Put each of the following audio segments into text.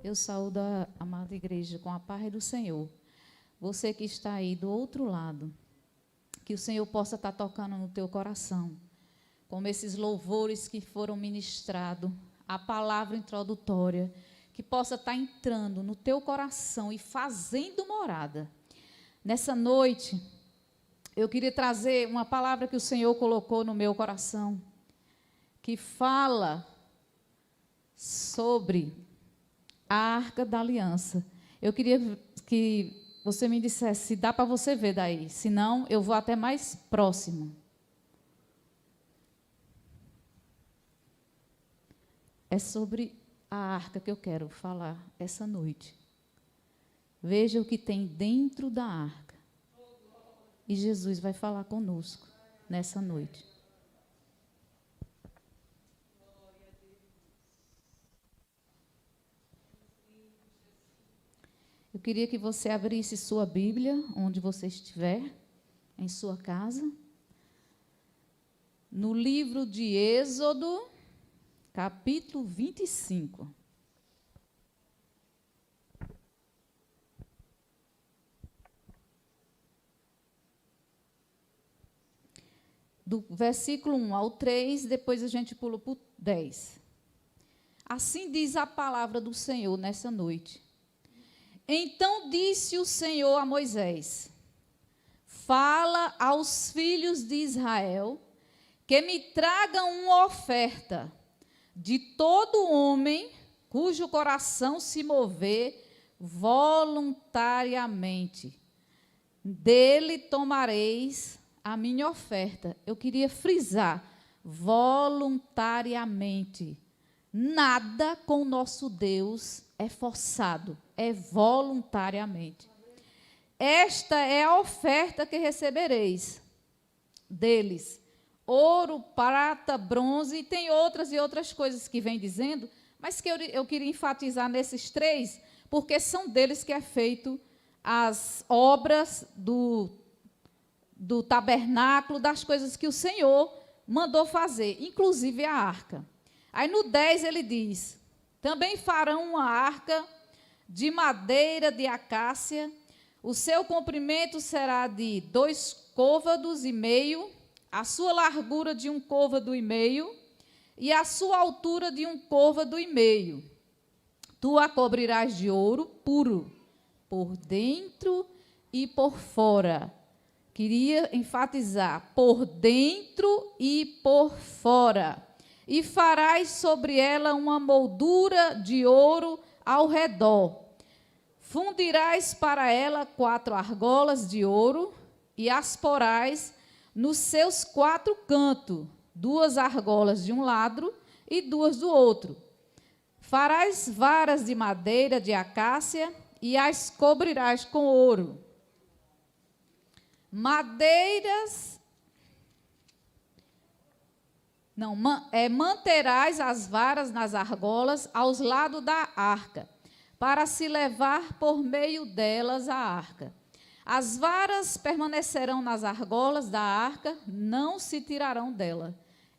Eu saúdo a amada igreja com a paz do Senhor. Você que está aí do outro lado, que o Senhor possa estar tocando no teu coração, como esses louvores que foram ministrados, a palavra introdutória, que possa estar entrando no teu coração e fazendo morada. Nessa noite, eu queria trazer uma palavra que o Senhor colocou no meu coração, que fala sobre a Arca da Aliança. Eu queria que você me dissesse se dá para você ver daí, senão eu vou até mais próximo. É sobre a arca que eu quero falar essa noite. Veja o que tem dentro da arca. E Jesus vai falar conosco nessa noite. Eu queria que você abrisse sua Bíblia, onde você estiver, em sua casa. No livro de Êxodo, capítulo 25. Do versículo 1 ao 3, depois a gente pula para o 10. Assim diz a palavra do Senhor nessa noite. Então disse o Senhor a Moisés: fala aos filhos de Israel que me tragam uma oferta de todo homem cujo coração se mover voluntariamente. Dele tomareis a minha oferta. Eu queria frisar, voluntariamente. Nada com o nosso Deus é forçado, é voluntariamente. Esta é a oferta que recebereis deles: ouro, prata, bronze, e tem outras e outras coisas que vem dizendo, mas que eu queria enfatizar nesses três, porque são deles que é feito as obras do tabernáculo, das coisas que o Senhor mandou fazer, inclusive a arca. Aí no 10 ele diz: também farão uma arca de madeira de acácia, o seu comprimento será de 2,5 côvados, a sua largura de 1,5 côvado, e a sua altura de 1,5 côvado. Tu a cobrirás de ouro puro, por dentro e por fora. Queria enfatizar, por dentro e por fora. E farás sobre ela uma moldura de ouro ao redor. Fundirás para ela 4 argolas de ouro e as porás nos seus 4 cantos, 2 argolas de um lado e 2 do outro. Farás varas de madeira de acácia e as cobrirás com ouro. Manterás as varas nas argolas aos lados da arca, para se levar por meio delas a arca. As varas permanecerão nas argolas da arca, não se tirarão dela.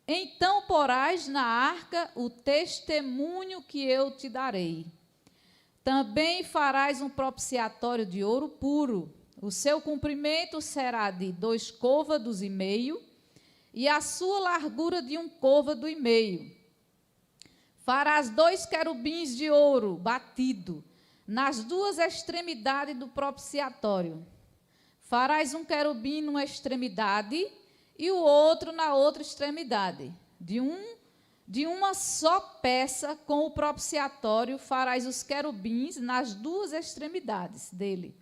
Então porás na arca o testemunho que eu te darei. Também farás um propiciatório de ouro puro. O seu comprimento será de 2,5 côvados, e a sua largura de 1,5 côvado. Farás 2 querubins de ouro batido nas 2 extremidades do propiciatório. Farás um querubim numa extremidade e o outro na outra extremidade. De uma só peça com o propiciatório farás os querubins nas 2 extremidades dele.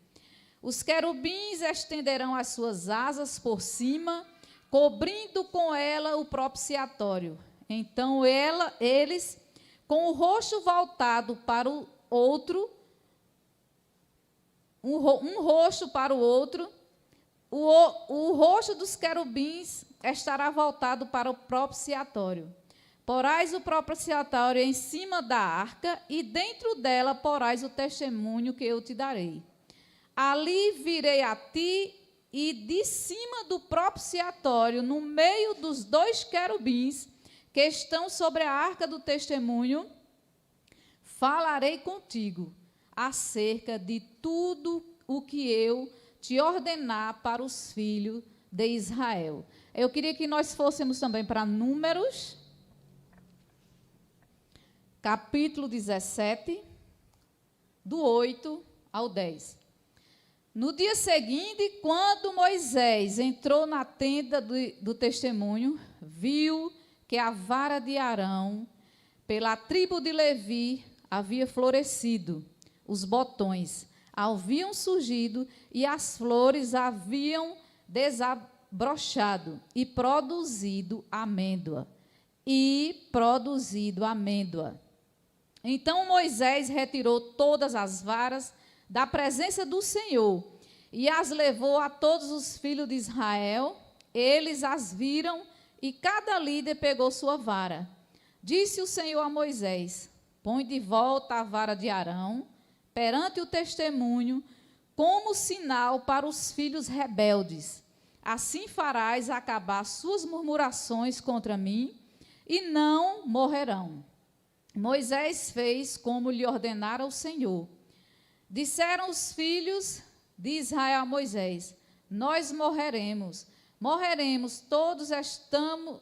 Os querubins estenderão as suas asas por cima, cobrindo com ela o propiciatório. Então eles, com o rosto voltado para o outro, um rosto para o outro, o rosto dos querubins estará voltado para o propiciatório. Porás o propiciatório em cima da arca, e dentro dela porás o testemunho que eu te darei. Ali virei a ti, e de cima do propiciatório, no meio dos 2 querubins que estão sobre a arca do testemunho, falarei contigo acerca de tudo o que eu te ordenar para os filhos de Israel. Eu queria que nós fôssemos também para Números, capítulo 17, do 8 ao 10. No dia seguinte, quando Moisés entrou na tenda do testemunho, viu que a vara de Arão, pela tribo de Levi, havia florescido, os botões haviam surgido e as flores haviam desabrochado e produzido amêndoa. Então Moisés retirou todas as varas da presença do Senhor e as levou a todos os filhos de Israel. Eles as viram e cada líder pegou sua vara. Disse o Senhor a Moisés: põe de volta a vara de Arão perante o testemunho como sinal para os filhos rebeldes. Assim farás acabar suas murmurações contra mim e não morrerão. Moisés fez como lhe ordenara o Senhor. Disseram os filhos de Israel a Moisés: nós morreremos, todos estamos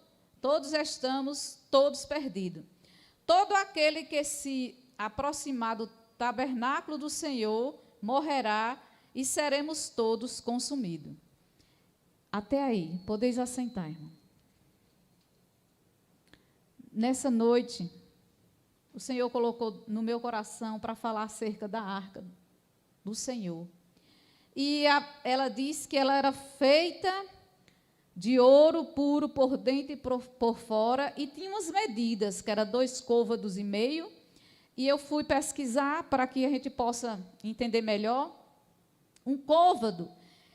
perdidos. Todo aquele que se aproximar do tabernáculo do Senhor morrerá e seremos todos consumidos. Até aí, podeis assentar, irmão. Nessa noite, o Senhor colocou no meu coração para falar acerca da arca do Senhor. E ela disse que ela era feita de ouro puro por dentro e por fora, e tinha umas medidas, que era 2 côvados e meio, e eu fui pesquisar para que a gente possa entender melhor. Um côvado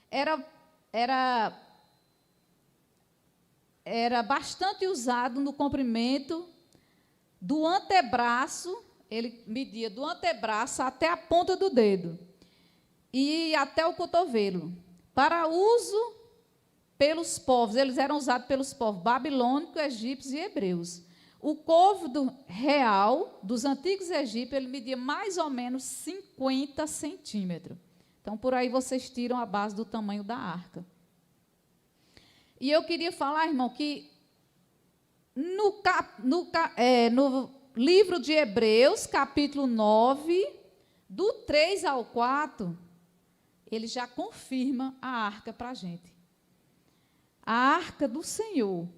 era bastante usado no comprimento do antebraço, ele media do antebraço até a ponta do dedo e até o cotovelo, para uso pelos povos. Eles eram usados pelos povos babilônicos, egípcios e hebreus. O côvado real dos antigos egípcios, ele media mais ou menos 50 centímetros. Então, por aí vocês tiram a base do tamanho da arca. E eu queria falar, irmão, que no livro de Hebreus, capítulo 9, do 3 ao 4, ele já confirma a arca para a gente. A arca do Senhor.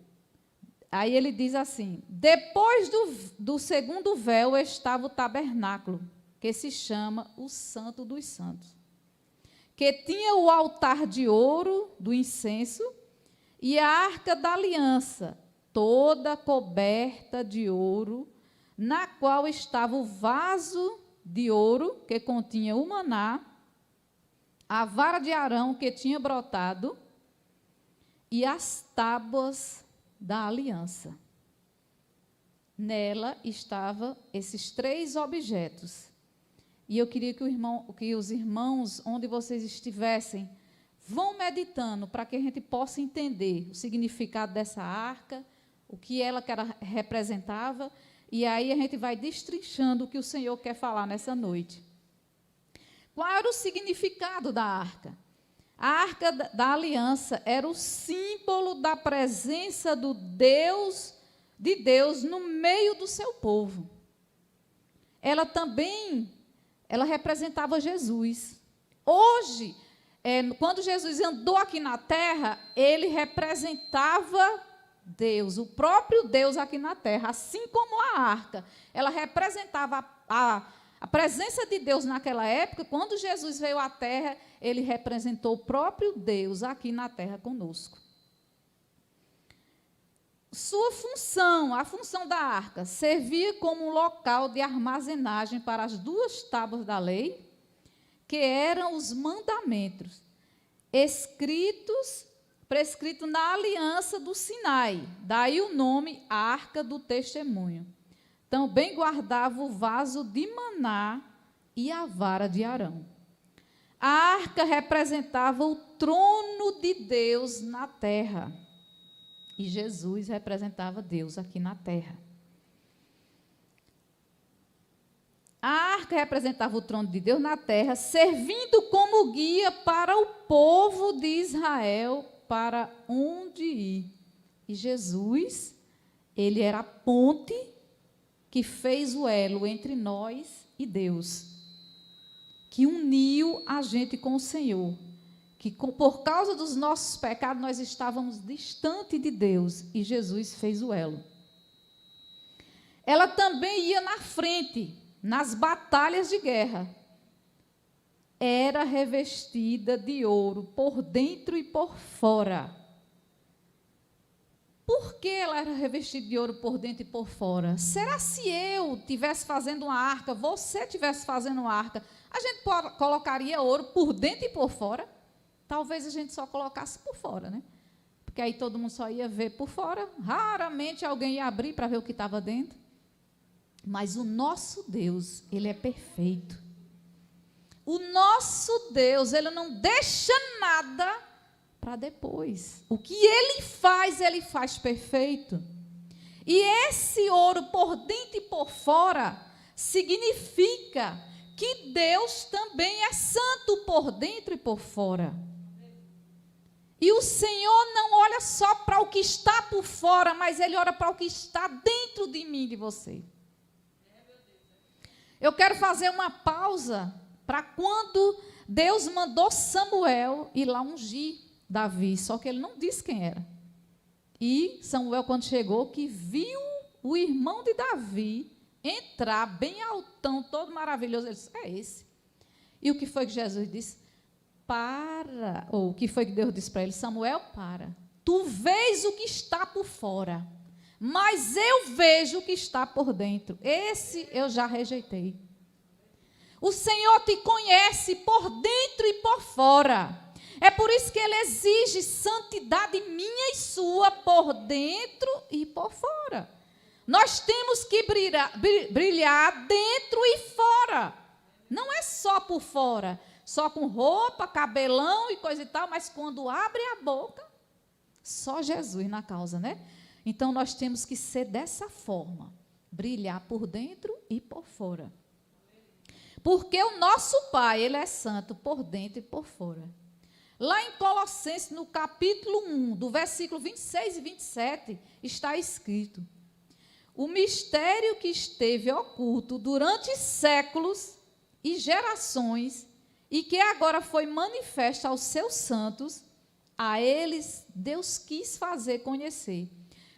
Aí ele diz assim: depois do segundo véu estava o tabernáculo, que se chama o Santo dos Santos, que tinha o altar de ouro do incenso e a arca da aliança, toda coberta de ouro, na qual estava o vaso de ouro que continha o maná, a vara de Arão que tinha brotado e as tábuas da aliança. Nela estavam esses 3 objetos. E eu queria que os irmãos, onde vocês estivessem, vão meditando para que a gente possa entender o significado dessa arca, o que ela representava, e aí a gente vai destrinchando o que o Senhor quer falar nessa noite. Qual era o significado da arca? A arca da aliança era o símbolo da presença de Deus no meio do seu povo. Ela representava Jesus. Hoje, quando Jesus andou aqui na terra, ele representava Deus, o próprio Deus aqui na terra, assim como a arca. Ela representava a presença de Deus naquela época. Quando Jesus veio à terra, ele representou o próprio Deus aqui na terra conosco. Sua função, a função da arca, servia como um local de armazenagem para as 2 tábuas da lei, que eram os mandamentos, prescritos na aliança do Sinai. Daí o nome Arca do Testemunho. Também guardava o vaso de maná e a vara de Arão. A arca representava o trono de Deus na terra. E Jesus representava Deus aqui na terra. A arca representava o trono de Deus na terra, servindo como guia para o povo de Israel para onde ir. E Jesus, ele era a ponte que fez o elo entre nós e Deus, que uniu a gente com o Senhor, que por causa dos nossos pecados nós estávamos distante de Deus, e Jesus fez o elo. Ela também ia na frente, nas batalhas de guerra. Era revestida de ouro por dentro e por fora. Por que ela era revestida de ouro por dentro e por fora? Será se eu estivesse fazendo uma arca, você estivesse fazendo uma arca, a gente colocaria ouro por dentro e por fora? Talvez a gente só colocasse por fora, né? Porque aí todo mundo só ia ver por fora. Raramente alguém ia abrir para ver o que estava dentro. Mas o nosso Deus, ele é perfeito. O nosso Deus, ele não deixa nada para depois. O que ele faz perfeito. E esse ouro por dentro e por fora significa que Deus também é santo por dentro e por fora. E o Senhor não olha só para o que está por fora, mas ele olha para o que está dentro de mim e de você. Eu quero fazer uma pausa para quando Deus mandou Samuel ir lá ungir Davi, só que ele não disse quem era. E Samuel, quando chegou, que viu o irmão de Davi entrar bem altão, todo maravilhoso, ele disse, é esse. E o que foi que Jesus disse? Para. Ou o que foi que Deus disse para ele? Samuel, para. Tu vês o que está por fora, mas eu vejo o que está por dentro. Esse eu já rejeitei. O Senhor te conhece por dentro e por fora. É por isso que Ele exige santidade minha e sua por dentro e por fora. Nós temos que brilhar dentro e fora. Não é só por fora, só com roupa, cabelão e coisa e tal, mas quando abre a boca, só Jesus na causa, né? Então, nós temos que ser dessa forma, brilhar por dentro e por fora. Porque o nosso Pai, Ele é santo por dentro e por fora. Lá em Colossenses, no capítulo 1, do versículo 26 e 27, está escrito: o mistério que esteve oculto durante séculos e gerações, e que agora foi manifesto aos seus santos, a eles Deus quis fazer conhecer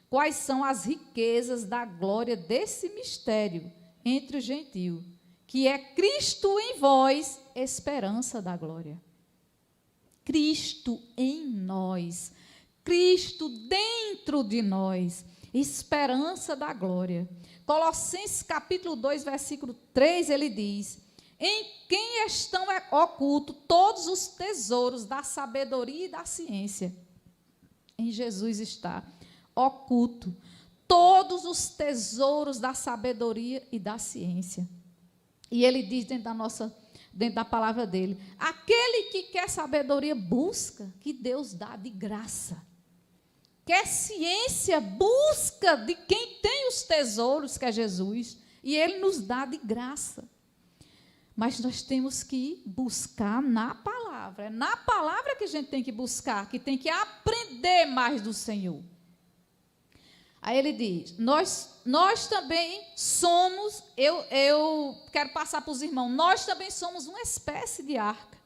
quais são as riquezas da glória desse mistério entre os gentios, que é Cristo em vós, esperança da glória. Cristo em nós, Cristo dentro de nós, esperança da glória. Colossenses capítulo 2, versículo 3, ele diz: em quem estão ocultos todos os tesouros da sabedoria e da ciência. Em Jesus está oculto todos os tesouros da sabedoria e da ciência. E ele diz dentro da palavra dele: aquele que quer sabedoria, busca, que Deus dá de graça. Quer ciência, busca de quem tem os tesouros, que é Jesus, e ele nos dá de graça. Mas nós temos que buscar na palavra. É na palavra que a gente tem que buscar, que tem que aprender mais do Senhor. Aí ele diz, nós também somos, eu quero passar para os irmãos, nós também somos uma espécie de arca.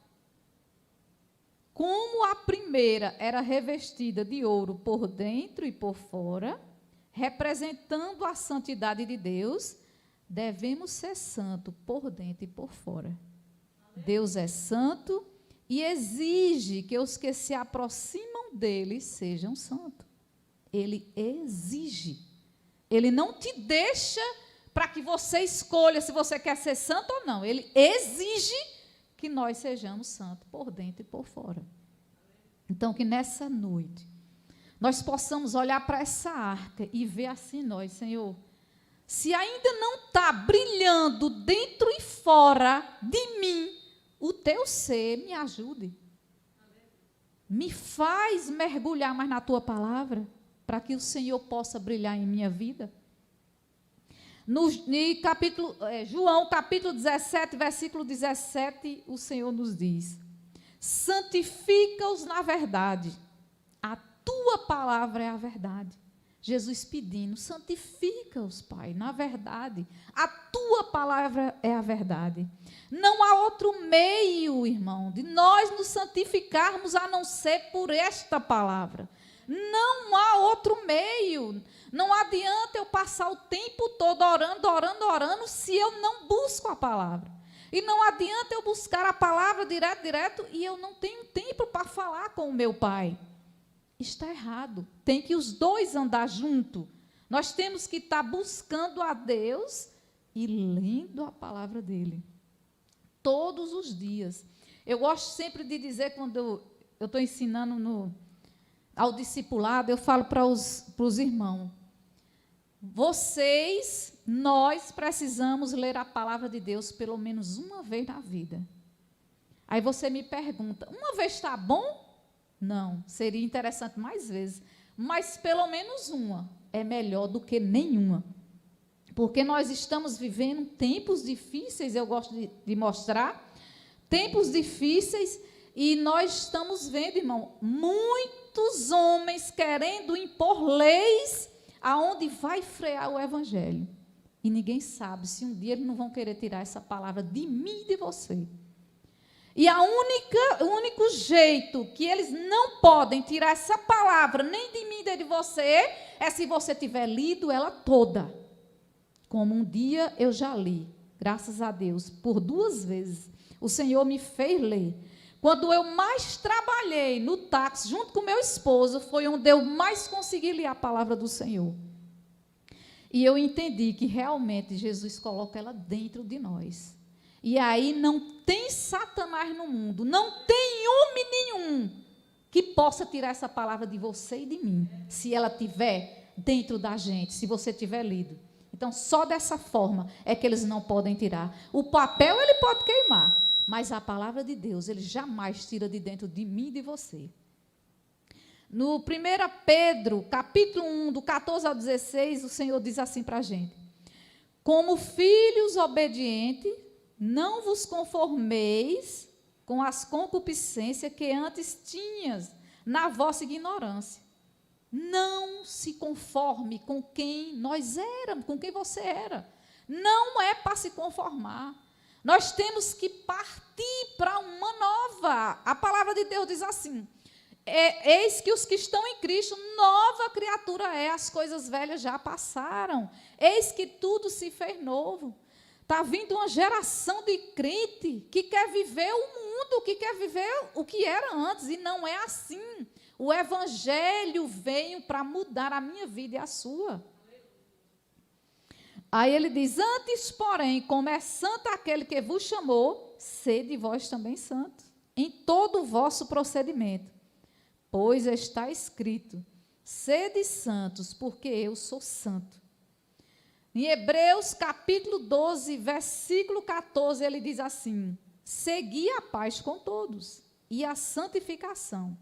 Como a primeira era revestida de ouro por dentro e por fora, representando a santidade de Deus, devemos ser santos por dentro e por fora. Deus é santo e exige que os que se aproximam dele sejam santos. Ele exige. Ele não te deixa para que você escolha se você quer ser santo ou não. Ele exige que nós sejamos santos por dentro e por fora. Então, que nessa noite nós possamos olhar para essa arca e ver assim nós, Senhor, se ainda não está brilhando dentro e fora de mim o teu ser, me ajude. Me faz mergulhar mais na tua palavra, para que o Senhor possa brilhar em minha vida. João, capítulo 17, versículo 17, o Senhor nos diz: santifica-os na verdade, a tua palavra é a verdade. Jesus pedindo, santifica-os, Pai, na verdade, a tua palavra é a verdade. Não há outro meio, irmão, de nós nos santificarmos a não ser por esta palavra. Não há outro meio. Não adianta eu passar o tempo todo orando, se eu não busco a palavra. E não adianta eu buscar a palavra direto, e eu não tenho tempo para falar com o meu Pai. Está errado. Tem que os dois andar junto. Nós temos que estar buscando a Deus e lendo a palavra dele. Todos os dias. Eu gosto sempre de dizer, quando eu estou ensinando ao discipulado, eu falo para os irmãos: nós precisamos ler a palavra de Deus pelo menos uma vez na vida. Aí você me pergunta, uma vez está bom? Não, seria interessante mais vezes, mas pelo menos uma é melhor do que nenhuma. Porque nós estamos vivendo tempos difíceis, eu gosto de mostrar, tempos difíceis, e nós estamos vendo, irmão, muitos homens querendo impor leis aonde vai frear o evangelho. E ninguém sabe se um dia eles não vão querer tirar essa palavra de mim e de você. E o único jeito que eles não podem tirar essa palavra, nem de mim, nem de você, é se você tiver lido ela toda. Como um dia eu já li, graças a Deus, por 2 vezes. O Senhor me fez ler. Quando eu mais trabalhei no táxi, junto com meu esposo, foi onde eu mais consegui ler a palavra do Senhor. E eu entendi que realmente Jesus coloca ela dentro de nós. E aí não tem Satanás no mundo, não tem homem nenhum que possa tirar essa palavra de você e de mim, se ela estiver dentro da gente, se você tiver lido. Então, só dessa forma é que eles não podem tirar. O papel ele pode queimar, mas a palavra de Deus ele jamais tira de dentro de mim e de você. No 1 Pedro, capítulo 1, do 14 ao 16, o Senhor diz assim para a gente: como filhos obedientes, não vos conformeis com as concupiscências que antes tinhas na vossa ignorância. Não se conforme com quem nós éramos, com quem você era. Não é para se conformar. Nós temos que partir para uma nova. A palavra de Deus diz assim: eis que os que estão em Cristo, nova criatura é, as coisas velhas já passaram. Eis que tudo se fez novo. Está vindo uma geração de crente que quer viver o mundo, que quer viver o que era antes, e não é assim. O evangelho veio para mudar a minha vida e a sua. Aí ele diz: antes, porém, como é santo aquele que vos chamou, sede vós também santos, em todo o vosso procedimento. Pois está escrito: sede santos, porque eu sou santo. Em Hebreus, capítulo 12, versículo 14, ele diz assim: segui a paz com todos e a santificação.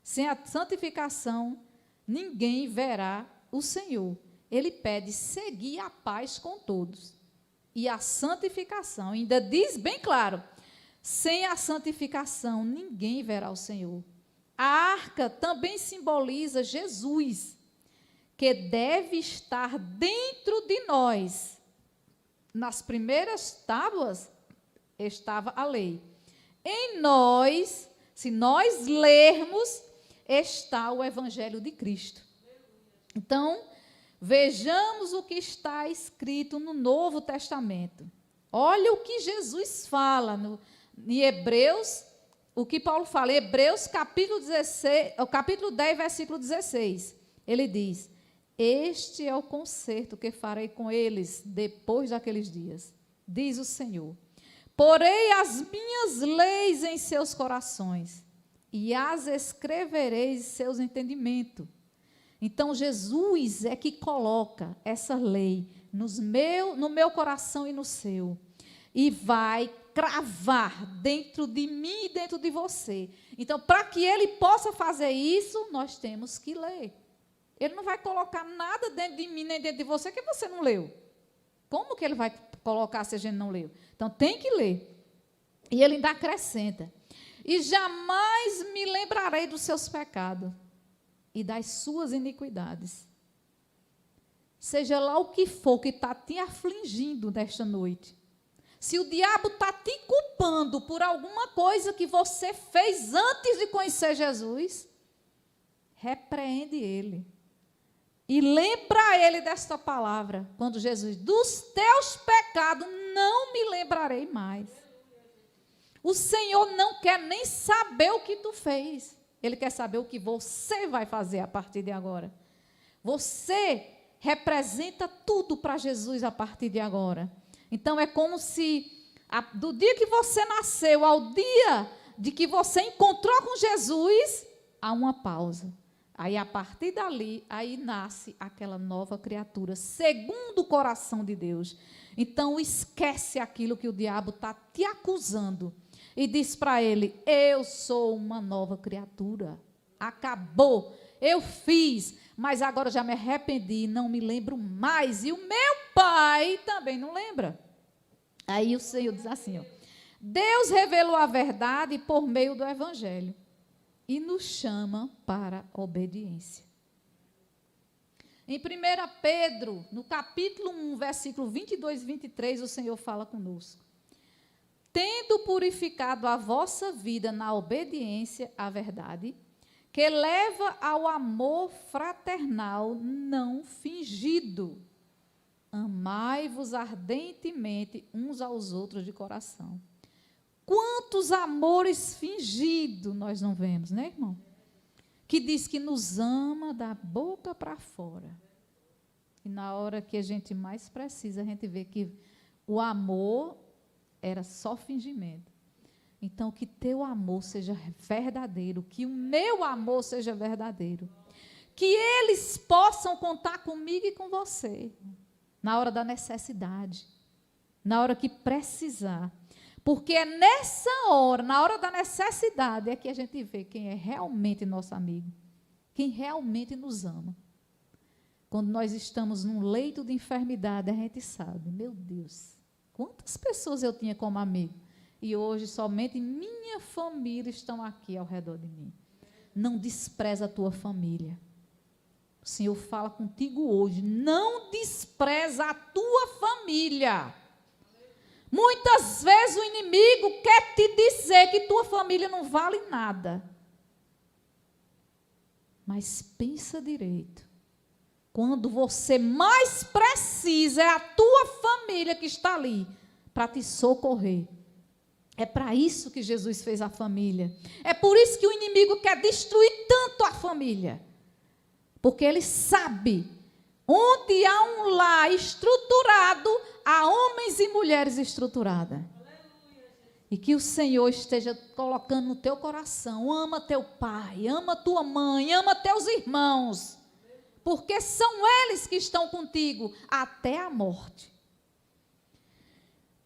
Sem a santificação, ninguém verá o Senhor. Ele pede seguir a paz com todos. E a santificação, ainda diz bem claro: sem a santificação, ninguém verá o Senhor. A arca também simboliza Jesus, que deve estar dentro de nós. Nas primeiras tábuas estava a lei. Em nós, se nós lermos, está o Evangelho de Cristo. Então, vejamos o que está escrito no Novo Testamento. Olha o que Jesus fala em Hebreus, o que Paulo fala, Hebreus capítulo 10, versículo 16. Ele diz: este é o concerto que farei com eles depois daqueles dias, diz o Senhor. Porei as minhas leis em seus corações e as escreverei em seus entendimentos. Então, Jesus é que coloca essa lei no meu coração e no seu. E vai cravar dentro de mim e dentro de você. Então, para que ele possa fazer isso, nós temos que ler. Ele não vai colocar nada dentro de mim nem dentro de você que você não leu. Como que ele vai colocar se a gente não leu? Então, tem que ler. E ele ainda acrescenta: e jamais me lembrarei dos seus pecados e das suas iniquidades. Seja lá o que for que está te afligindo nesta noite, se o diabo está te culpando por alguma coisa que você fez antes de conhecer Jesus, repreende ele. E lembra ele desta palavra, quando Jesus, dos teus pecados não me lembrarei mais. O Senhor não quer nem saber o que tu fez. Ele quer saber o que você vai fazer a partir de agora. Você representa tudo para Jesus a partir de agora. Então, é como se, do dia que você nasceu ao dia de que você encontrou com Jesus, há uma pausa. Aí, a partir dali, aí nasce aquela nova criatura, segundo o coração de Deus. Então, esquece aquilo que o diabo está te acusando. E diz para ele: eu sou uma nova criatura. Acabou. Eu fiz, mas agora já me arrependi, não me lembro mais. E o meu pai também não lembra. Aí o Senhor diz assim, ó: Deus revelou a verdade por meio do Evangelho e nos chama para a obediência. Em 1 Pedro, no capítulo 1, versículo 22 e 23, o Senhor fala conosco: tendo purificado a vossa vida na obediência à verdade, que leva ao amor fraternal não fingido, amai-vos ardentemente uns aos outros de coração. Quantos amores fingidos nós não vemos, né, irmão? Que diz que nos ama da boca para fora. E na hora que a gente mais precisa, a gente vê que o amor era só fingimento. Então, que teu amor seja verdadeiro, que o meu amor seja verdadeiro. Que eles possam contar comigo e com você, na hora da necessidade, na hora que precisar. Porque é nessa hora, na hora da necessidade, é que a gente vê quem é realmente nosso amigo, quem realmente nos ama. Quando nós estamos num leito de enfermidade, a gente sabe, meu Deus, quantas pessoas eu tinha como amigo, e hoje somente minha família estão aqui ao redor de mim. Não despreza a tua família. O Senhor fala contigo hoje, não despreza a tua família. Muitas vezes o inimigo quer te dizer que tua família não vale nada. Mas pensa direito. Quando você mais precisa, é a tua família que está ali para te socorrer. É para isso que Jesus fez a família. É por isso que o inimigo quer destruir tanto a família. Porque ele sabe, onde há um lar estruturado, há homens e mulheres estruturadas. E que o Senhor esteja colocando no teu coração: ama teu pai, ama tua mãe, ama teus irmãos. Porque são eles que estão contigo até a morte.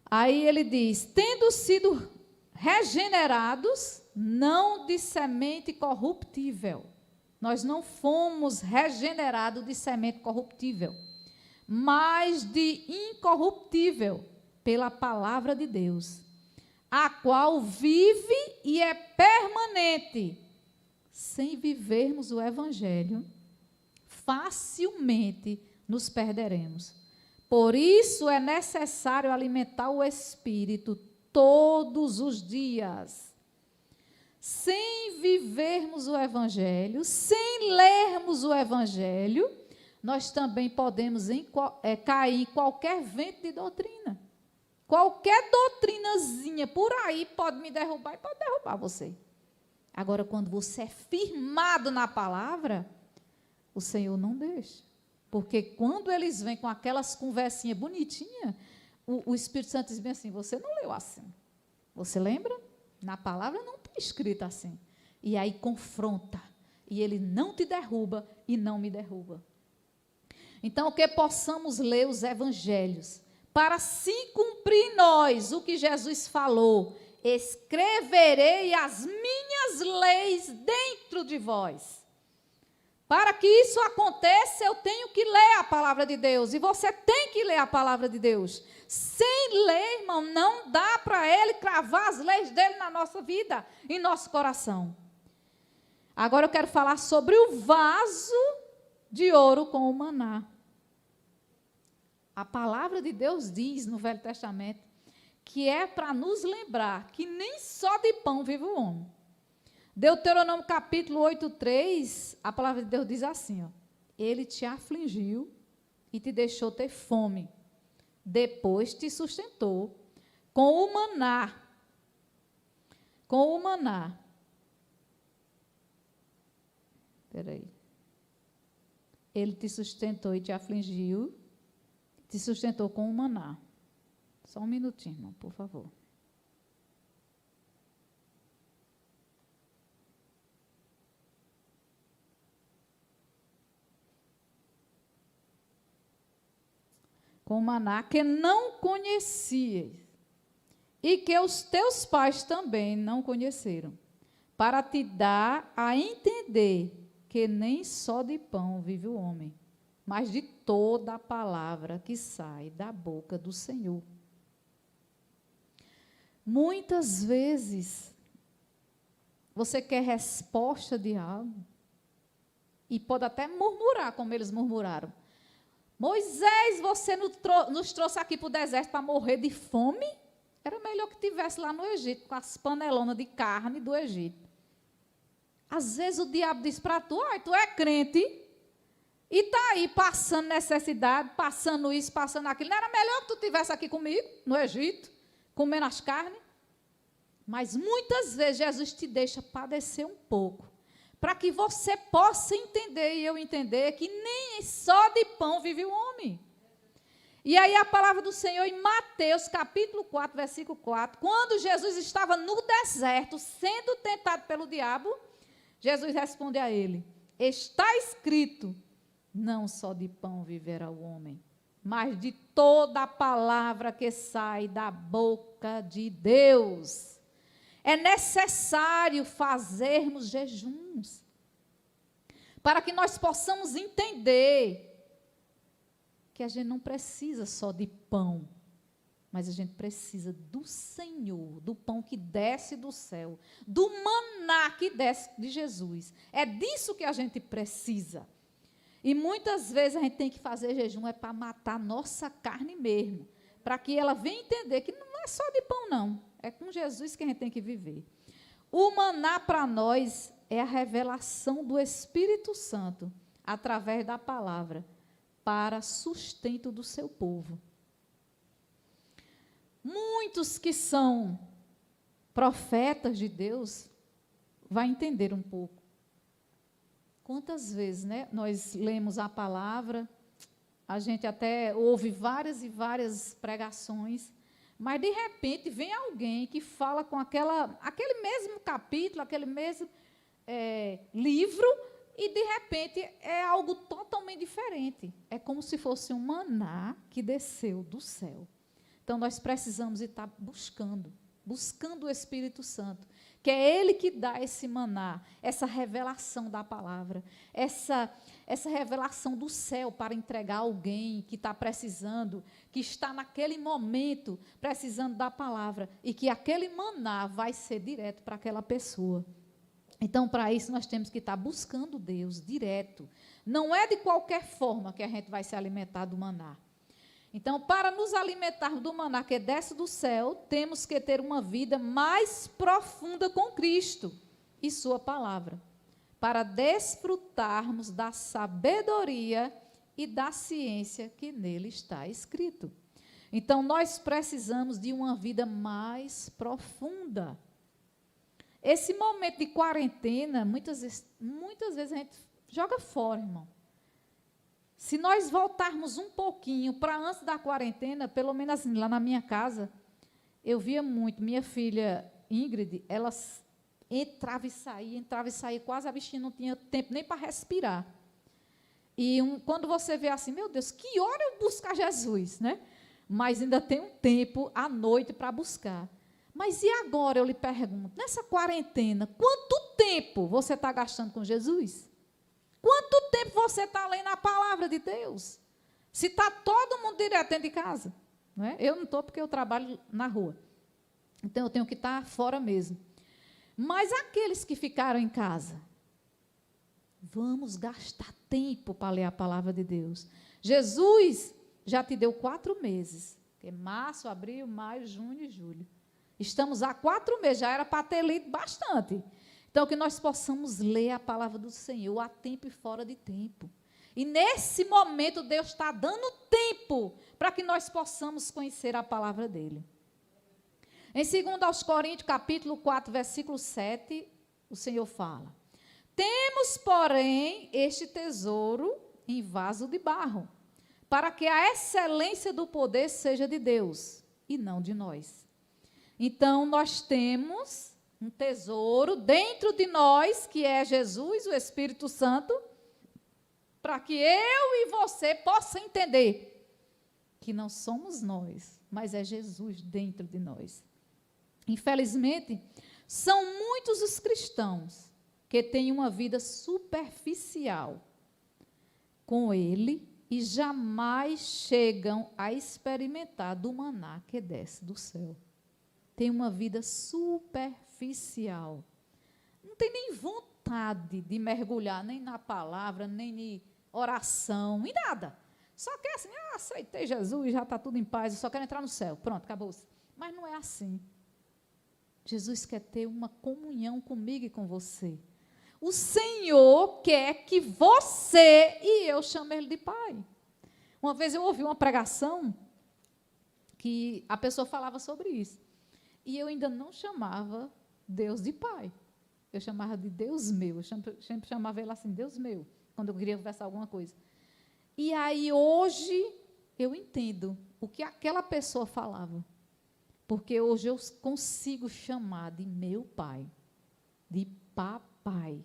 Aí ele diz: tendo sido regenerados, não de semente corruptível. Nós não fomos regenerados de semente corruptível, mas de incorruptível, pela palavra de Deus, a qual vive e é permanente. Sem vivermos o Evangelho, facilmente nos perderemos. Por isso é necessário alimentar o Espírito todos os dias. Sem vivermos o Evangelho, sem lermos o Evangelho, nós também podemos cair em qualquer vento de doutrina. Qualquer doutrinazinha por aí pode me derrubar e pode derrubar você. Agora, quando você é firmado na palavra, o Senhor não deixa. Porque quando eles vêm com aquelas conversinhas bonitinhas, o Espírito Santo diz bem assim: você não leu assim. Você lembra? Na palavra não está escrito assim. E aí confronta. E ele não te derruba e não me derruba. Então, que possamos ler os evangelhos, para se cumprir em nós o que Jesus falou: escreverei as minhas leis dentro de vós. Para que isso aconteça, eu tenho que ler a palavra de Deus. E você tem que ler a palavra de Deus. Sem ler, irmão, não dá para Ele cravar as leis dele na nossa vida, em nosso coração. Agora eu quero falar sobre o vaso de ouro com o maná. A palavra de Deus diz no Velho Testamento que é para nos lembrar que nem só de pão vive o homem. Deuteronômio capítulo 8:3, a palavra de Deus diz assim, ó: Ele te afligiu e te deixou ter fome, depois te sustentou com o maná. Com o maná. Espera aí. Ele te sustentou e te afligiu, te sustentou com o maná. Só um minutinho, irmão, por favor. Com o maná que não conhecias e que os teus pais também não conheceram, para te dar a entender que nem só de pão vive o homem, mas de toda a palavra que sai da boca do Senhor. Muitas vezes, você quer resposta de algo e pode até murmurar, como eles murmuraram. Moisés, você nos trouxe aqui para o deserto para morrer de fome? Era melhor que tivesse lá no Egito, com as panelonas de carne do Egito. Às vezes o diabo diz para tu, tu é crente e está aí passando necessidade, passando isso, passando aquilo. Não era melhor que tu estivesse aqui comigo, no Egito, comendo as carnes? Mas muitas vezes Jesus te deixa padecer um pouco, para que você possa entender e eu entender que nem só de pão vive o homem. E aí a palavra do Senhor em Mateus capítulo 4, versículo 4, quando Jesus estava no deserto, sendo tentado pelo diabo, Jesus responde a ele: está escrito, não só de pão viverá o homem, mas de toda a palavra que sai da boca de Deus. É necessário fazermos jejuns, para que nós possamos entender que a gente não precisa só de pão, mas a gente precisa do Senhor, do pão que desce do céu, do maná que desce de Jesus. É disso que a gente precisa. E muitas vezes a gente tem que fazer jejum para matar a nossa carne mesmo, para que ela venha entender que não é só de pão, não. É com Jesus que a gente tem que viver. O maná para nós é a revelação do Espírito Santo, através da palavra, para sustento do seu povo. Muitos que são profetas de Deus vão entender um pouco. Quantas vezes, nós lemos a palavra, a gente até ouve várias e várias pregações, mas, de repente, vem alguém que fala com aquele mesmo capítulo, aquele mesmo livro, e, de repente, é algo totalmente diferente. É como se fosse um maná que desceu do céu. Então, nós precisamos estar buscando o Espírito Santo, que é Ele que dá esse maná, essa revelação da palavra, essa revelação do céu para entregar alguém que está precisando, que está naquele momento precisando da palavra, e que aquele maná vai ser direto para aquela pessoa. Então, para isso, nós temos que estar buscando Deus direto. Não é de qualquer forma que a gente vai se alimentar do maná. Então, para nos alimentarmos do maná que desce do céu, temos que ter uma vida mais profunda com Cristo e sua palavra, para desfrutarmos da sabedoria e da ciência que nele está escrito. Então, nós precisamos de uma vida mais profunda. Esse momento de quarentena, muitas vezes a gente joga fora, irmão. Se nós voltarmos um pouquinho para antes da quarentena, pelo menos assim, lá na minha casa, eu via muito. Minha filha Ingrid, ela entrava e saía, quase a bichinha não tinha tempo nem para respirar. E quando você vê assim, meu Deus, que hora eu buscar Jesus, né? Mas ainda tem um tempo à noite para buscar. Mas e agora, eu lhe pergunto, nessa quarentena, quanto tempo você está gastando com Jesus? Quanto quanto tempo você está lendo a palavra de Deus? Se está todo mundo direto dentro de casa. Não é? Eu não estou porque eu trabalho na rua. Então, eu tenho que estar fora mesmo. Mas aqueles que ficaram em casa, vamos gastar tempo para ler a palavra de Deus. Jesus já te deu 4 meses. Que é março, abril, maio, junho e julho. Estamos há 4 meses, já era para ter lido bastante. Então, que nós possamos ler a palavra do Senhor a tempo e fora de tempo. E nesse momento, Deus está dando tempo para que nós possamos conhecer a palavra dEle. Em 2 Coríntios, capítulo 4, versículo 7, o Senhor fala: temos, porém, este tesouro em vaso de barro, para que a excelência do poder seja de Deus, e não de nós. Então, nós temos um tesouro dentro de nós, que é Jesus, o Espírito Santo, para que eu e você possa entender que não somos nós, mas é Jesus dentro de nós. Infelizmente, são muitos os cristãos que têm uma vida superficial com Ele e jamais chegam a experimentar do maná que desce do céu. Tem uma vida superficial. Não tem nem vontade de mergulhar nem na palavra, nem em oração, em nada. Só quer assim, aceitei Jesus, já está tudo em paz, eu só quero entrar no céu. Pronto, acabou-se. Mas não é assim. Jesus quer ter uma comunhão comigo e com você. O Senhor quer que você e eu chamemos Ele de Pai. Uma vez eu ouvi uma pregação que a pessoa falava sobre isso. E eu ainda não chamava Deus de Pai. Eu chamava de Deus meu. Eu sempre chamava Ele assim, Deus meu, quando eu queria conversar alguma coisa. E aí, hoje, eu entendo o que aquela pessoa falava. Porque hoje eu consigo chamar de meu pai, de papai.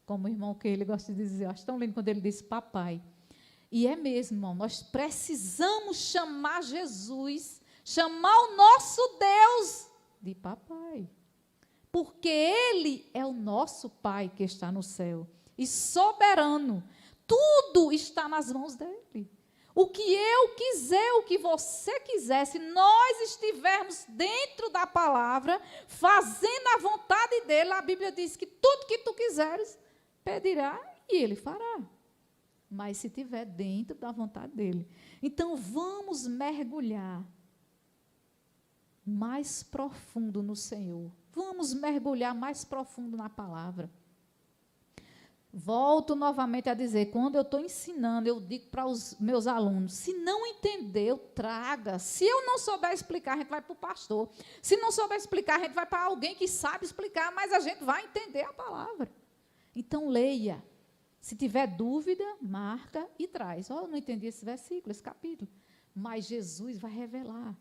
Como o irmão que ele gosta de dizer, eu acho tão lindo quando ele diz papai. E é mesmo, irmão, nós precisamos chamar Jesus, chamar o nosso Deus de papai. Porque Ele é o nosso Pai que está no céu. E soberano. Tudo está nas mãos dEle. O que eu quiser, o que você quiser, se nós estivermos dentro da palavra, fazendo a vontade dEle, a Bíblia diz que tudo que tu quiseres, pedirá e Ele fará. Mas se estiver dentro da vontade dEle. Então, vamos mergulhar mais profundo no Senhor. Vamos mergulhar mais profundo na palavra. Volto novamente a dizer, quando eu estou ensinando, eu digo para os meus alunos, se não entender, traga. Se eu não souber explicar, a gente vai para o pastor. Se não souber explicar, a gente vai para alguém que sabe explicar, mas a gente vai entender a palavra. Então, leia. Se tiver dúvida, marca e traz. Eu não entendi esse versículo, esse capítulo. Mas Jesus vai revelar,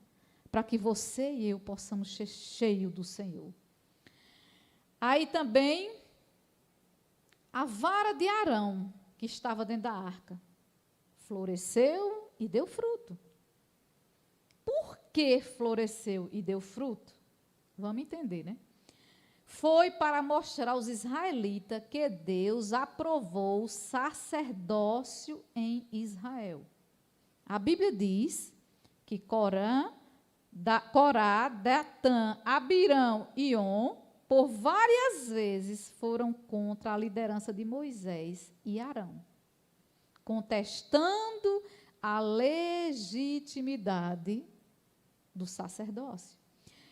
para que você e eu possamos ser cheios do Senhor. Aí também, a vara de Arão, que estava dentro da arca, floresceu e deu fruto. Por que floresceu e deu fruto? Vamos entender, né? Foi para mostrar aos israelitas que Deus aprovou o sacerdócio em Israel. A Bíblia diz que Corá, Datã, Abirão e On, por várias vezes foram contra a liderança de Moisés e Arão, contestando a legitimidade do sacerdócio.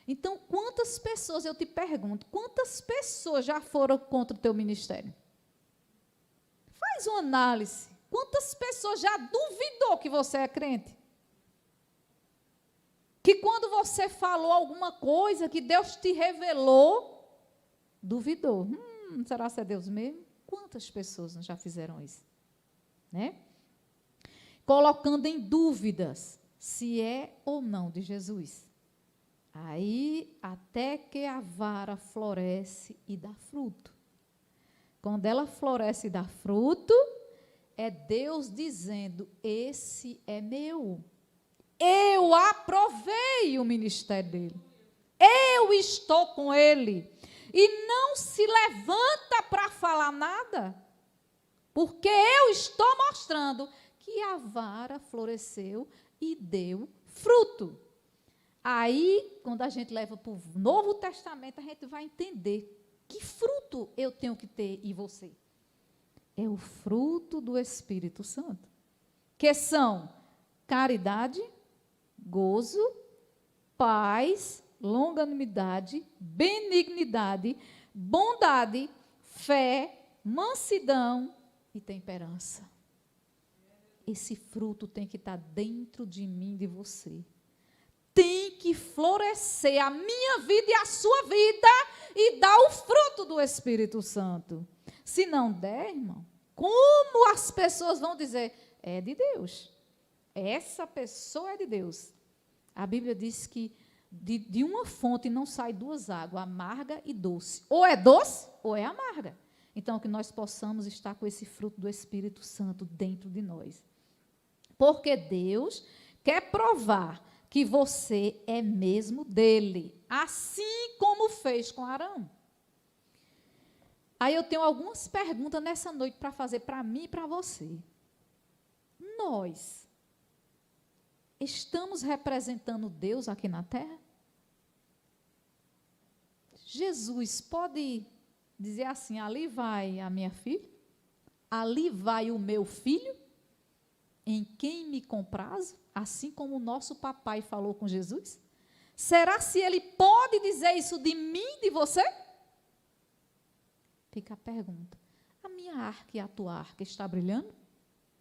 Então, quantas pessoas, eu te pergunto, quantas pessoas já foram contra o teu ministério? Faz uma análise. Quantas pessoas já duvidou que você é crente? Que quando você falou alguma coisa que Deus te revelou, duvidou. Será que é Deus mesmo? Quantas pessoas já fizeram isso? Né? Colocando em dúvidas se é ou não de Jesus. Aí, até que a vara floresce e dá fruto. Quando ela floresce e dá fruto, é Deus dizendo, esse é meu. Eu aprovei o ministério dele. Eu estou com ele. E não se levanta para falar nada. Porque eu estou mostrando que a vara floresceu e deu fruto. Aí, quando a gente leva para o Novo Testamento, a gente vai entender que fruto eu tenho que ter em você. É o fruto do Espírito Santo, que são caridade, gozo, paz, longanimidade, benignidade, bondade, fé, mansidão e temperança. Esse fruto tem que estar dentro de mim, de você. Tem que florescer a minha vida e a sua vida e dar o fruto do Espírito Santo. Se não der, irmão, como as pessoas vão dizer? É de Deus. Essa pessoa é de Deus. A Bíblia diz que de uma fonte não sai duas águas, amarga e doce. Ou é doce ou é amarga. Então, que nós possamos estar com esse fruto do Espírito Santo dentro de nós. Porque Deus quer provar que você é mesmo dele, assim como fez com Arão. Aí eu tenho algumas perguntas nessa noite para fazer para mim e para você. Nós estamos representando Deus aqui na terra? Jesus pode dizer assim, ali vai a minha filha, ali vai o meu filho, em quem me comprazo, assim como o nosso papai falou com Jesus? Será se ele pode dizer isso de mim, de você? Fica a pergunta. A minha arca e a tua arca está brilhando?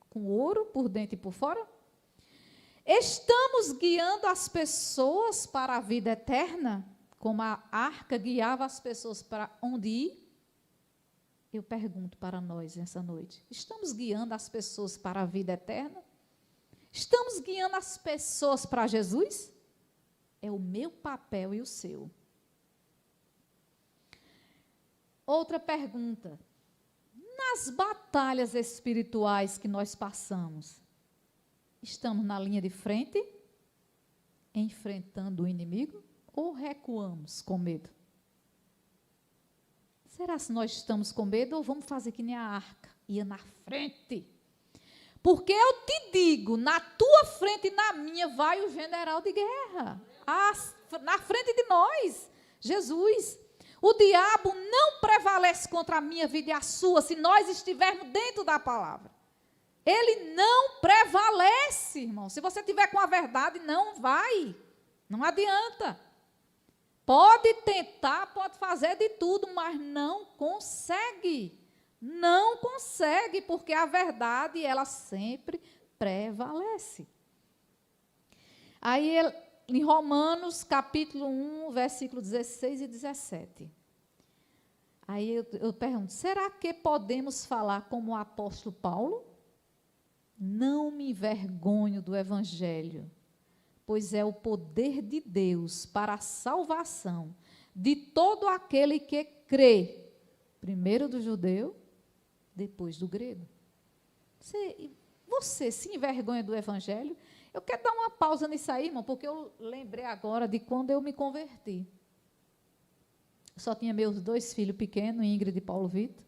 Com ouro por dentro e por fora? Estamos guiando as pessoas para a vida eterna, como a arca guiava as pessoas para onde ir? Eu pergunto para nós nessa noite. Estamos guiando as pessoas para a vida eterna? Estamos guiando as pessoas para Jesus? É o meu papel e o seu. Outra pergunta. Nas batalhas espirituais que nós passamos, estamos na linha de frente, enfrentando o inimigo, ou recuamos com medo? Será se nós estamos com medo ou vamos fazer que nem a arca, ia na frente? Porque eu te digo, na tua frente e na minha vai o general de guerra, na frente de nós, Jesus. O diabo não prevalece contra a minha vida e a sua, se nós estivermos dentro da palavra. Ele não prevalece, irmão. Se você tiver com a verdade, não vai. Não adianta. Pode tentar, pode fazer de tudo, mas não consegue. Não consegue, porque a verdade, ela sempre prevalece. Aí, em Romanos, capítulo 1, versículo 16 e 17. Aí eu pergunto, será que podemos falar como o apóstolo Paulo? Não me envergonho do evangelho, pois é o poder de Deus para a salvação de todo aquele que crê, primeiro do judeu, depois do grego. Você se envergonha do evangelho? Eu quero dar uma pausa nisso aí, irmão, porque eu lembrei agora de quando eu me converti. Eu só tinha meus 2 filhos pequenos, Ingrid e Paulo Vitor.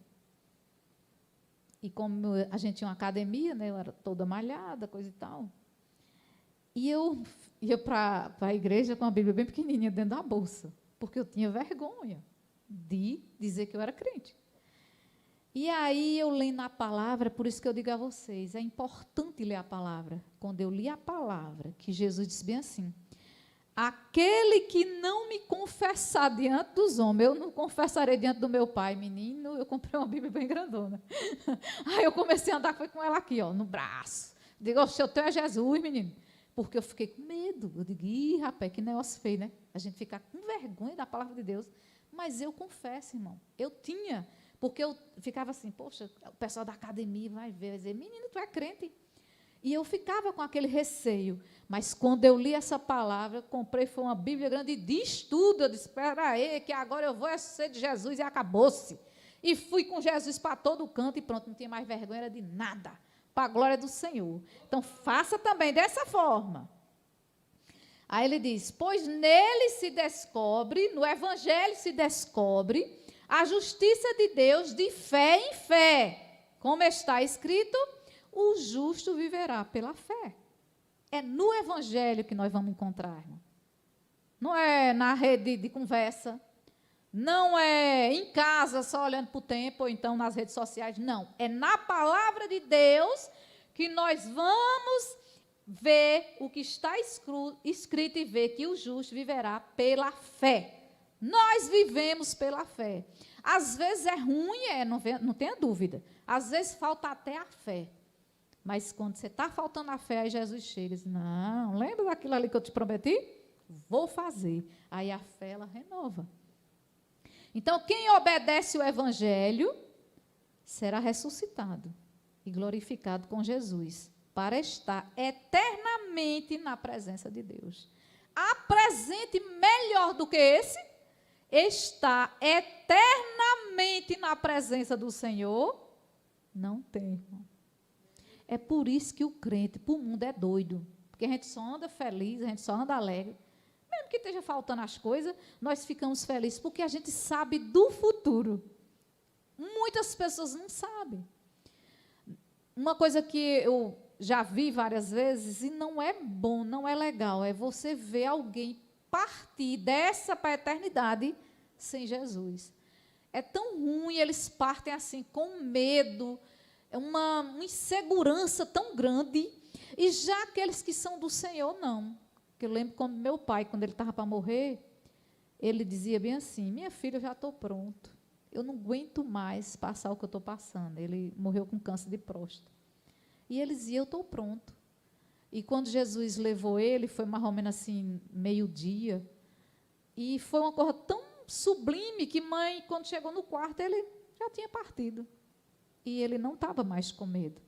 E como a gente tinha uma academia, né, eu era toda malhada, coisa e tal. E eu ia para a igreja com a Bíblia bem pequenininha dentro da bolsa, porque eu tinha vergonha de dizer que eu era crente. E aí eu lendo a palavra, por isso que eu digo a vocês, é importante ler a palavra. Quando eu li a palavra, que Jesus disse bem assim, aquele que não me confessar diante dos homens, eu não confessarei diante do meu pai. Menino, eu comprei uma Bíblia bem grandona. Aí eu comecei a andar foi com ela aqui, ó, no braço. Digo, o seu teu é Jesus, menino. Porque eu fiquei com medo. Eu digo, ih, rapaz, que negócio feio, né? A gente fica com vergonha da palavra de Deus. Mas eu confesso, irmão, eu tinha... Porque eu ficava assim, poxa, o pessoal da academia vai ver, vai dizer, menino, tu é crente. E eu ficava com aquele receio. Mas quando eu li essa palavra, comprei, foi uma Bíblia grande de estudo. Eu disse, espera aí, que agora eu vou ser de Jesus e acabou-se. E fui com Jesus para todo canto e pronto, não tinha mais vergonha de nada. Para a glória do Senhor. Então, faça também dessa forma. Aí ele diz, pois nele se descobre, no Evangelho se descobre, a justiça de Deus de fé em fé, Como está escrito, o justo viverá pela fé. É no Evangelho que nós vamos encontrar, irmão. Não é na rede de conversa, não é em casa só olhando para o tempo, ou então nas redes sociais, não. É na palavra de Deus que nós vamos ver o que está escrito e ver que o justo viverá pela fé. Nós vivemos pela fé. Às vezes é ruim, não tenha dúvida. Às vezes falta até a fé. Mas quando você está faltando a fé, aí Jesus chega e diz, não, lembra daquilo ali que eu te prometi? Vou fazer. Aí a fé, ela renova. Então, quem obedece o Evangelho será ressuscitado e glorificado com Jesus, para estar eternamente na presença de Deus. Há presente melhor do que esse? Estar eternamente na presença do Senhor? Não tem, irmão. É por isso que o crente, para o mundo, é doido. Porque a gente só anda feliz, a gente só anda alegre. Mesmo que esteja faltando as coisas, nós ficamos felizes, porque a gente sabe do futuro. Muitas pessoas não sabem. Uma coisa que eu já vi várias vezes, e não é bom, não é legal, é você ver alguém partir dessa para a eternidade sem Jesus. É tão ruim, eles partem assim, com medo, é uma insegurança tão grande, e já aqueles que são do Senhor, não. Porque eu lembro quando meu pai, quando ele estava para morrer, ele dizia bem assim, minha filha, eu já estou pronto, eu não aguento mais passar o que eu estou passando. Ele morreu com câncer de próstata. E ele dizia, eu estou pronto. E quando Jesus levou ele, foi mais ou menos assim, meio-dia, e foi uma coisa tão sublime que mãe, quando chegou no quarto, ele já tinha partido. E ele não estava mais com medo.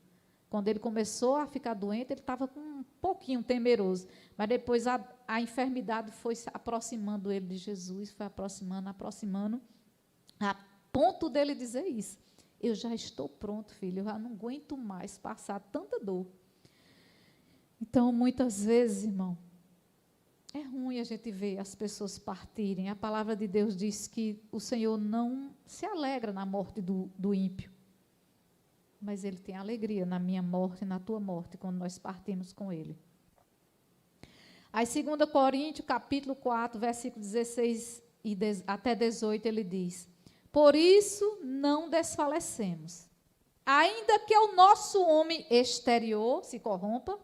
Quando ele começou a ficar doente, ele estava com um pouquinho temeroso. Mas depois a enfermidade foi se aproximando ele de Jesus, foi aproximando, a ponto dele dizer isso. Eu já estou pronto, filho, eu já não aguento mais passar tanta dor. Então, muitas vezes, irmão, é ruim a gente ver as pessoas partirem. A palavra de Deus diz que o Senhor não se alegra na morte do ímpio. Mas Ele tem alegria na minha morte e na tua morte, quando nós partimos com Ele. Aí, 2 Coríntios, capítulo 4, versículo 16 até 18, ele diz, por isso não desfalecemos. Ainda que o nosso homem exterior se corrompa,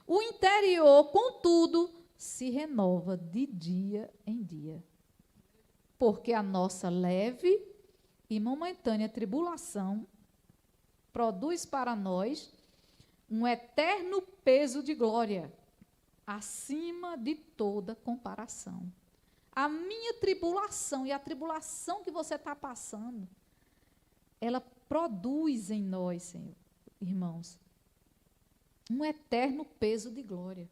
o interior, contudo, se renova de dia em dia. Porque a nossa leve e momentânea tribulação produz para nós um eterno peso de glória, acima de toda comparação. A minha tribulação e a tribulação que você está passando, ela produz em nós, Senhor, irmãos, um eterno peso de glória.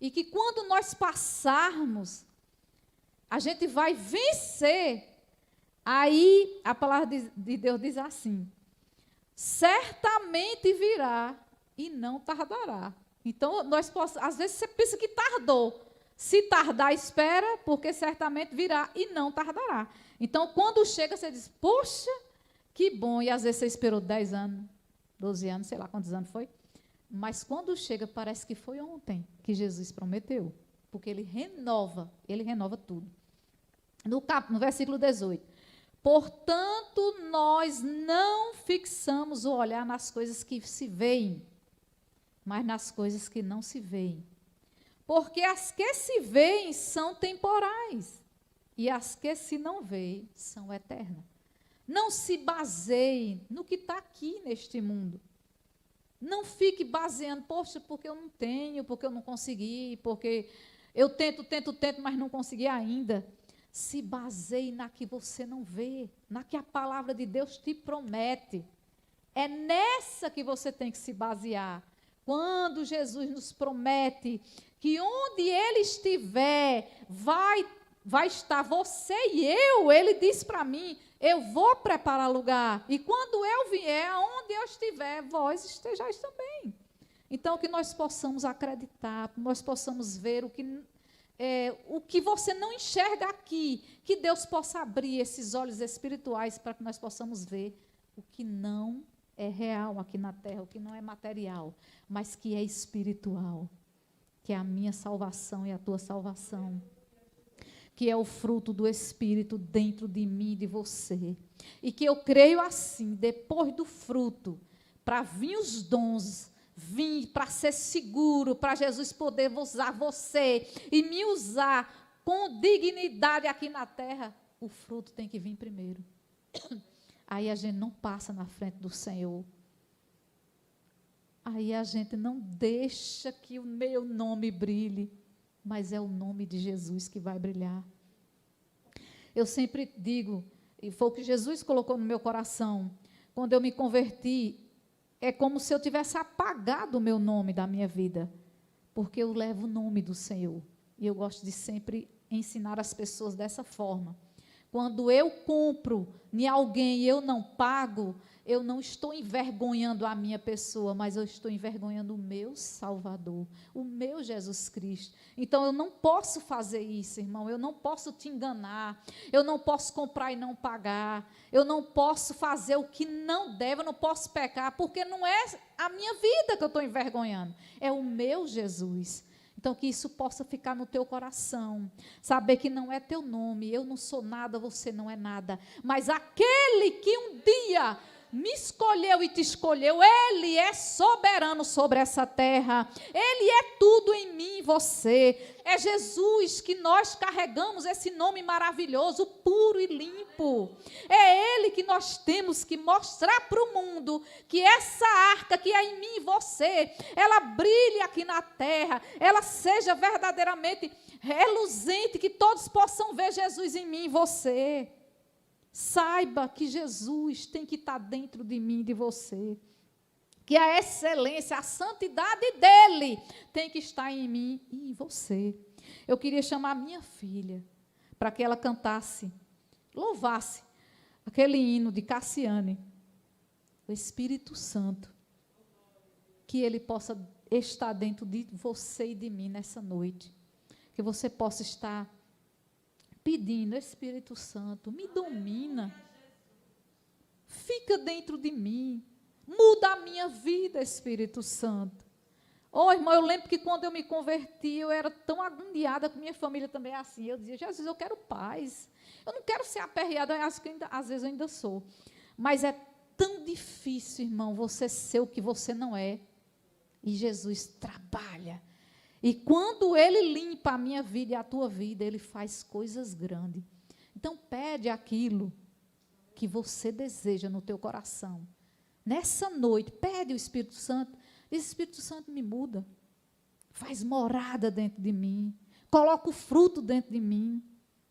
E que quando nós passarmos, a gente vai vencer. Aí a palavra de Deus diz assim, certamente virá e não tardará. Então, às vezes você pensa que tardou. Se tardar, espera, porque certamente virá e não tardará. Então, quando chega, você diz, poxa, que bom. E às vezes você esperou 10 anos, 12 anos, sei lá quantos anos foi. Mas quando chega, parece que foi ontem que Jesus prometeu. Porque Ele renova tudo. No versículo 18. Portanto, nós não fixamos o olhar nas coisas que se veem, mas nas coisas que não se veem. Porque as que se veem são temporais, e as que se não veem são eternas. Não se baseie no que está aqui neste mundo. Não fique baseando, poxa, porque eu não tenho, porque eu não consegui, porque eu tento, mas não consegui ainda. Se baseie na que você não vê, na que a palavra de Deus te promete. É nessa que você tem que se basear. Quando Jesus nos promete que onde Ele estiver, vai estar você e eu, Ele diz para mim, eu vou preparar lugar. E quando eu vier, aonde eu estiver, vós estejais também. Então, que nós possamos acreditar, nós possamos ver o que você não enxerga aqui, que Deus possa abrir esses olhos espirituais para que nós possamos ver o que não é real aqui na terra, o que não é material, mas que é espiritual, que é a minha salvação e a tua salvação, que é o fruto do Espírito dentro de mim e de você. E que eu creio assim, depois do fruto, para vir os dons, vir para ser seguro, para Jesus poder usar você e me usar com dignidade aqui na terra, o fruto tem que vir primeiro. Aí a gente não passa na frente do Senhor. Aí a gente não deixa que o meu nome brilhe, mas é o nome de Jesus que vai brilhar. Eu sempre digo, e foi o que Jesus colocou no meu coração, quando eu me converti, é como se eu tivesse apagado o meu nome da minha vida, porque eu levo o nome do Senhor. E eu gosto de sempre ensinar as pessoas dessa forma. Quando eu compro em alguém e eu não pago, eu não estou envergonhando a minha pessoa, mas eu estou envergonhando o meu Salvador, o meu Jesus Cristo. Então, eu não posso fazer isso, irmão, eu não posso te enganar, eu não posso comprar e não pagar, eu não posso fazer o que não deve, eu não posso pecar, porque não é a minha vida que eu estou envergonhando, é o meu Jesus. Então, que isso possa ficar no teu coração. Saber que não é teu nome, eu não sou nada, você não é nada. Mas aquele que um dia me escolheu e te escolheu, Ele é soberano sobre essa terra. Ele é tudo em mim e você. É Jesus que nós carregamos esse nome maravilhoso, puro e limpo. É Ele que nós temos que mostrar para o mundo que essa arca que é em mim e você, ela brilhe aqui na terra, ela seja verdadeiramente reluzente, que todos possam ver Jesus em mim e você. Saiba que Jesus tem que estar dentro de mim e de você. Que a excelência, a santidade dele tem que estar em mim e em você. Eu queria chamar minha filha para que ela cantasse, louvasse aquele hino de Cassiane, o Espírito Santo, que ele possa estar dentro de você e de mim nessa noite. Que você possa estar pedindo, Espírito Santo, me domina, fica dentro de mim, muda a minha vida, Espírito Santo. Oh, irmão, eu lembro que quando eu me converti, eu era tão agoniada, com minha família também é assim, eu dizia, Jesus, eu quero paz, eu não quero ser aperreada, eu acho que às vezes eu ainda sou, mas é tão difícil, irmão, você ser o que você não é, e Jesus trabalha. E quando Ele limpa a minha vida e a tua vida, Ele faz coisas grandes. Então, pede aquilo que você deseja no teu coração. Nessa noite, pede o Espírito Santo. Diz, Espírito Santo, me muda. Faz morada dentro de mim. Coloca o fruto dentro de mim.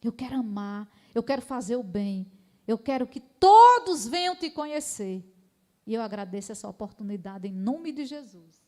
Eu quero amar. Eu quero fazer o bem. Eu quero que todos venham te conhecer. E eu agradeço essa oportunidade em nome de Jesus.